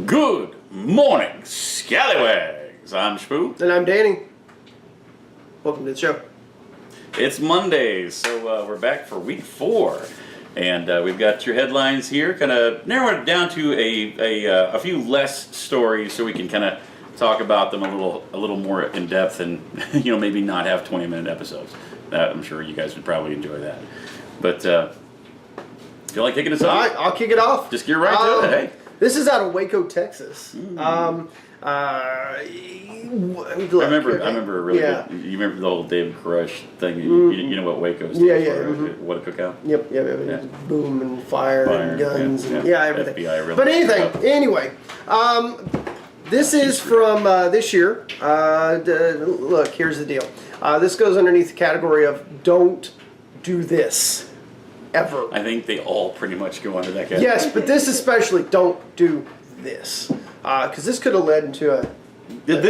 Good morning, Scallywags. I'm Spoo. And I'm Danny. Welcome to the show. It's Monday, so we're back for week 4. And we've got your headlines here, kind of narrow it down to a few less stories so we can kind of talk about them a little more in depth and, maybe not have 20-minute episodes. I'm sure you guys would probably enjoy that. But feel like kicking us off? All right, I'll kick it off. Just get right to it, hey. This is out of Waco, Texas. I remember really good. You remember the whole David Koresh thing? You know what Waco is? What a cookout. Yep. Boom and fire and guns and everything. FBI really. But anyway, this is from this year. Look, here's the deal. This goes underneath the category of don't do this. Ever. I think they all pretty much go under that category. Yes, but this especially, don't do this. Because this could have led into a Wednesday.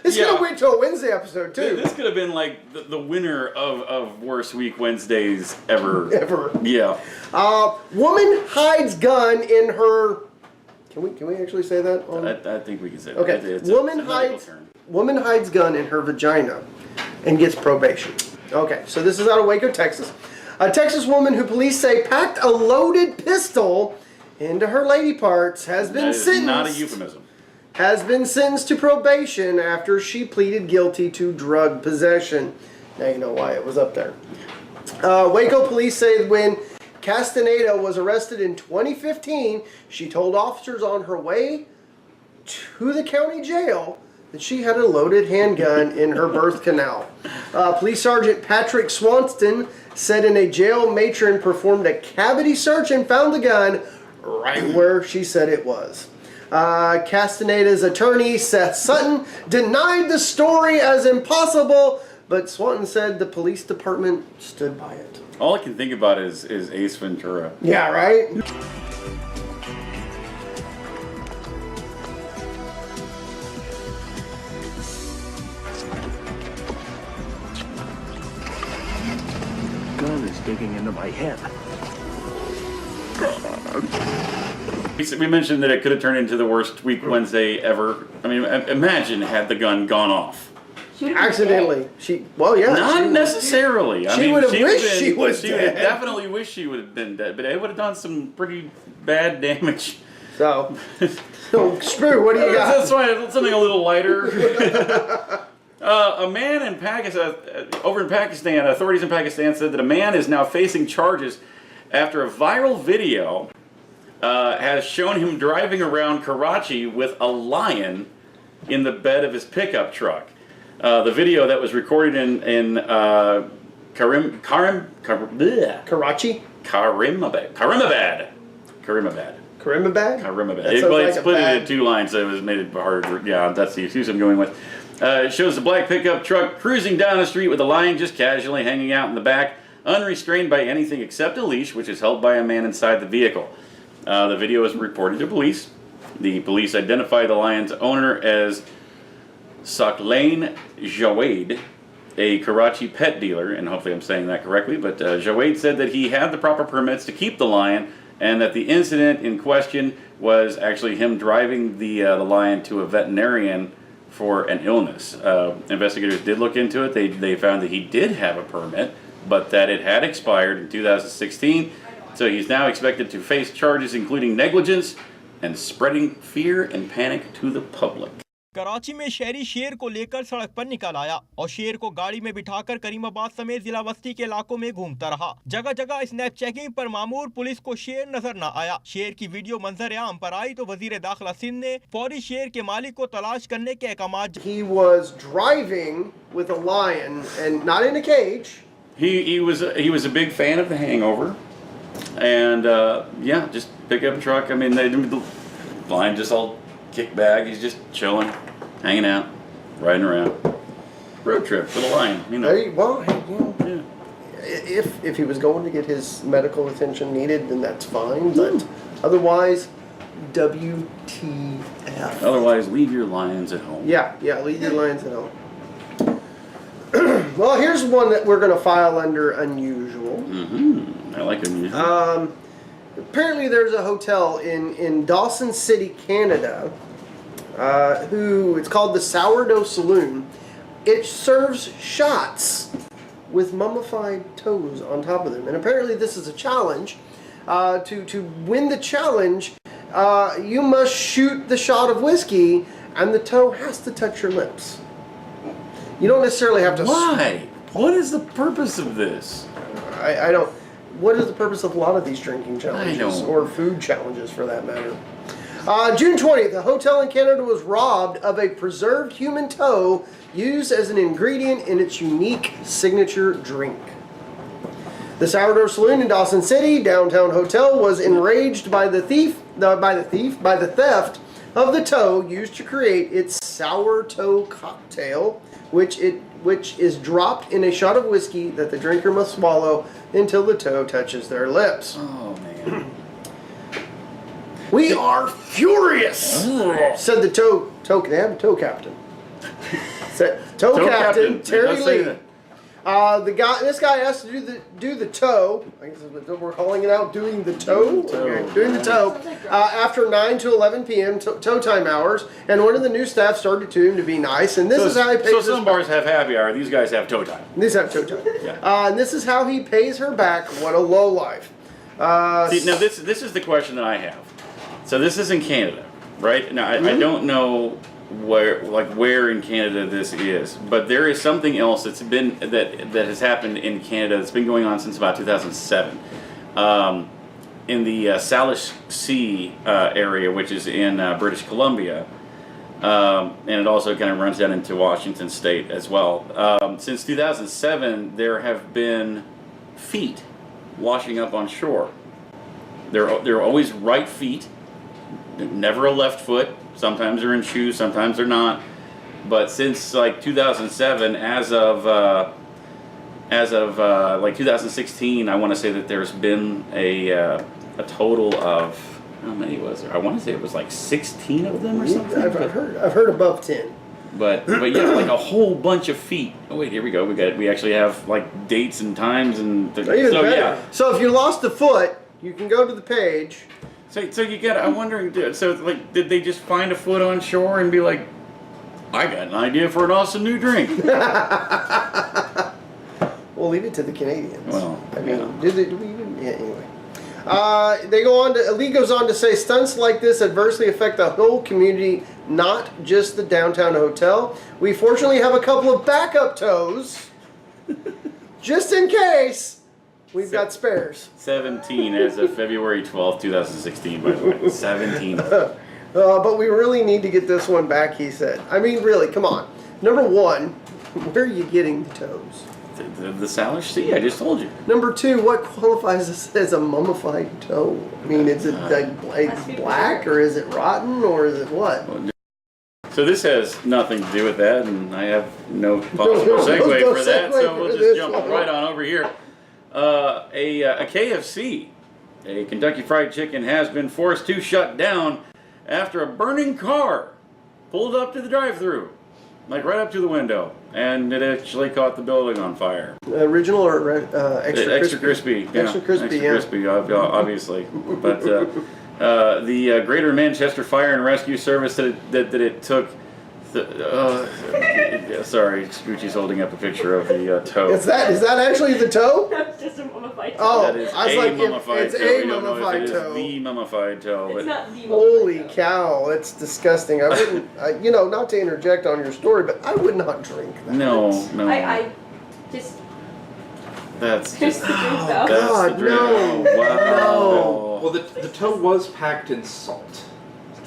This could have went to a Wednesday episode, too. This could have been like the winner of Worst Week Wednesdays ever. Ever. Yeah. Woman hides gun in her... Can we actually say that? I think we can say that. Okay. It's Woman hides gun in her vagina and gets probation. Okay, so this is out of Waco, Texas. A Texas woman who police say packed a loaded pistol into her lady parts has been sentenced. Not a euphemism. Has been sentenced to probation after she pleaded guilty to drug possession. Now you know why it was up there. Waco police say when Castaneda was arrested in 2015, she told officers on her way to the county jail that she had a loaded handgun in her birth canal. Police Sergeant Patrick Swanston said in a jail matron performed a cavity search and found the gun right where she said it was. Castaneda's attorney, Seth Sutton, denied the story as impossible, but Swanton said the police department stood by it. All I can think about is Ace Ventura. Yeah, right? Gun is digging into my head. We mentioned that it could have turned into the worst week Wednesday ever. I mean, imagine had the gun gone off. Accidentally. Not necessarily. She would have wished she was dead. She would definitely wish she would have been dead, but it would have done some pretty bad damage. So screw, what do you got? That's why something a little lighter. A man in Pakistan, authorities in Pakistan said that a man is now facing charges after a viral video has shown him driving around Karachi with a lion in the bed of his pickup truck. The video that was recorded in Karimabad. It's split it into 2 lines, so it was made it harder. Yeah, that's the excuse I'm going with. It shows the black pickup truck cruising down the street with a lion just casually hanging out in the back, unrestrained by anything except a leash, which is held by a man inside the vehicle. The video was reported to police. The police identified the lion's owner as Saqlain Jawed, a Karachi pet dealer, and hopefully I'm saying that correctly, but Jawed said that he had the proper permits to keep the lion, and that the incident in question was actually him driving the lion to a veterinarian for an illness. Investigators did look into it. They found that he did have a permit, but that it had expired in 2016. So he's now expected to face charges including negligence and spreading fear and panic to the public. Karachi में शहरी शेर को लेकर सड़क पर निकल आया और शेर को गाड़ी में बिठाकर करीमाबाद समेत जिला बस्ती के इलाकों में घूमता रहा। जगह जगह स्नैप चेकिंग पर मामूर पुलिस को शेर नजर न आया। शेर की वीडियो मंजर आम पर आई तो वजीर दाखिला सिंध ने फौरी शेर के मालिक को तलाश करने के अहकाम। He was driving with a lion and not in a cage. He was a big fan of The Hangover, and just pick up a truck. I mean, the lion just all kicked back. He's just chilling, hanging out, riding around. Road trip for the lion, If he was going to get his medical attention needed, then that's fine. But otherwise, WTF. Otherwise, leave your lions at home. Yeah, leave your lions at home. Well, here's one that we're going to file under unusual. I like unusual. apparently there's a hotel in Dawson City, Canada, it's called the Sourdough Saloon. It serves shots with mummified toes on top of them. And apparently this is a challenge. To win the challenge, you must shoot the shot of whiskey, and the toe has to touch your lips. You don't necessarily have to... Why? What is the purpose of this? I don't... What is the purpose of a lot of these drinking challenges? I don't. Or food challenges, for that matter. June 20th, a hotel in Canada was robbed of a preserved human toe used as an ingredient in its unique signature drink. The Sourdough Saloon in Dawson City, downtown hotel, was enraged by the theft of the toe used to create its sour toe cocktail, which is dropped in a shot of whiskey that the drinker must swallow until the toe touches their lips. Oh, man. We are furious, said the toe captain. Said toe captain Terry Lee. This guy has to do the toe. I guess that's what we're calling it out. Doing the toe. Okay, doing the toe. After 9 to 11 p.m. Toe time hours, and one of the new staff started to him to be nice, and this is how he pays. So some bars have happy hour. These guys have toe time. These have toe time. Yeah. And this is how he pays her back. What a lowlife. See, now this is the question that I have. So this is in Canada, right? Now I don't know where in Canada this is, but there is something else that has happened in Canada that's been going on since about 2007, in the Salish Sea area, which is in British Columbia, and it also kind of runs down into Washington State as well. Since 2007, there have been feet washing up on shore. They're always right feet, never a left foot. Sometimes they're in shoes, sometimes they're not. But since like 2007, as of like 2016, I want to say that there's been a total of, how many was there? I want to say it was like 16 of them or something. I've heard above 10. But yeah, like a whole bunch of feet. Oh wait, here we go. We actually have like dates and times and Even better. yeah. So if you lost a foot, you can go to the page. So you get. I'm wondering. So like, did they just find a foot on shore and be like, I got an idea for an awesome new drink? We'll leave it to the Canadians. Well, I mean, do we even? Yeah. Anyway, Lee goes on to say stunts like this adversely affect the whole community, not just the downtown hotel. We fortunately have a couple of backup toes, just in case. We've got spares. 17 as of February 12th, 2016, by the way. 17. But we really need to get this one back, he said. I mean, really, come on. Number one, where are you getting the toes? The Salish Sea, I just told you. Number two, what qualifies as a mummified toe? I mean, is it like black, or is it rotten, or is it what? So this has nothing to do with that, and I have no possible segue for that, so we'll just jump right on over here. A KFC, a Kentucky Fried Chicken, has been forced to shut down after a burning car pulled up to the drive-thru, like right up to the window, and it actually caught the building on fire. Original or extra crispy? Yeah. Extra crispy, obviously. But the Greater Manchester Fire and Rescue Service that it took. Sorry, Scoochie's holding up a picture of the toe. Is that actually the toe? That's just a mummified toe. Oh, That is I was a like, mummified it's toe. a We don't know if mummified it is toe. the mummified toe. It's But not the Holy mummified toe. cow, it's disgusting. I wouldn't, not to interject on your story, but I would not drink that. no. I just That's just just. the drink though. That's God, the drink. no. Wow. Well, the toe was packed in salt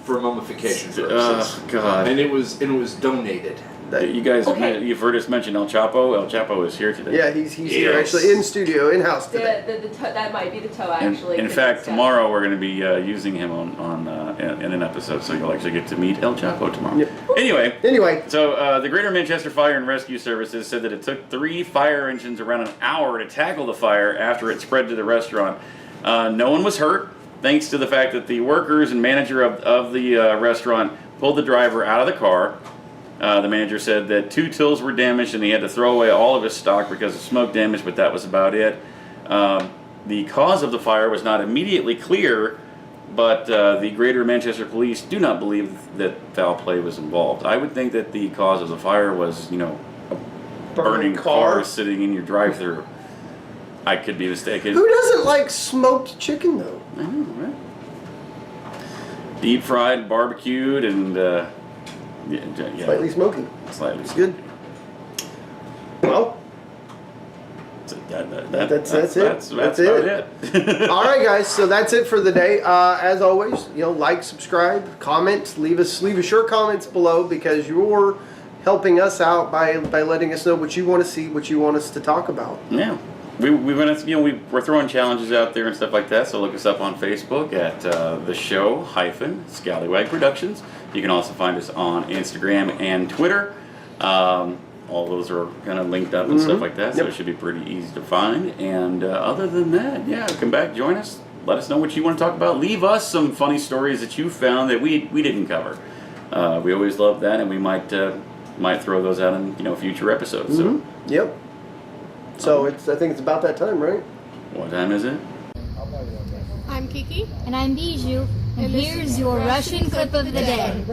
for mummification purposes, Oh, God. and it was donated. You guys, Okay. you've heard us mention El Chapo. El Chapo is here today. Yeah, he's here Yes. actually in studio, in house today. The toe, that might be the toe In, actually. in 'cause fact, it's, tomorrow we're going to be using him in an episode, so you'll actually get to meet El Chapo tomorrow. Yep. Anyway, Anyway, so the Greater Manchester Fire and Rescue Services said that it took 3 fire engines around an hour to tackle the fire after it spread to the restaurant. No one was hurt, thanks to the fact that the workers and manager of the restaurant pulled the driver out of the car. The manager said that 2 tills were damaged and he had to throw away all of his stock because of smoke damage, but that was about it. The cause of the fire was not immediately clear, but the Greater Manchester Police do not believe that foul play was involved. I would think that the cause of the fire was, you know, a burning car sitting in your drive-thru. I could be mistaken. Who doesn't like smoked chicken though? I know, right? Deep fried, barbecued, and yeah, Slightly smoky. slightly It's good. Well, that's it. That's That's about it. it. all right, guys. So that's it for the day. As always, you know, like, subscribe, comment, leave us your comments below, because you're helping us out by letting us know what you want to see, what you want us to talk about. Yeah. We're throwing challenges out there and stuff like that, so look us up on Facebook at the show Scallywag Productions. You can also find us on Instagram and Twitter. All those are kind of linked up and stuff like that, so it should be pretty easy to find. And other than that, yeah, come back, join us, let us know what you want to talk about. Leave us some funny stories that you found that we didn't cover. We always love that, and we might throw those out in future episodes. So. Yep. So I think it's about that time, right? What time is it? I'm Kiki. And I'm Bijou. And here's your Russian clip of the day.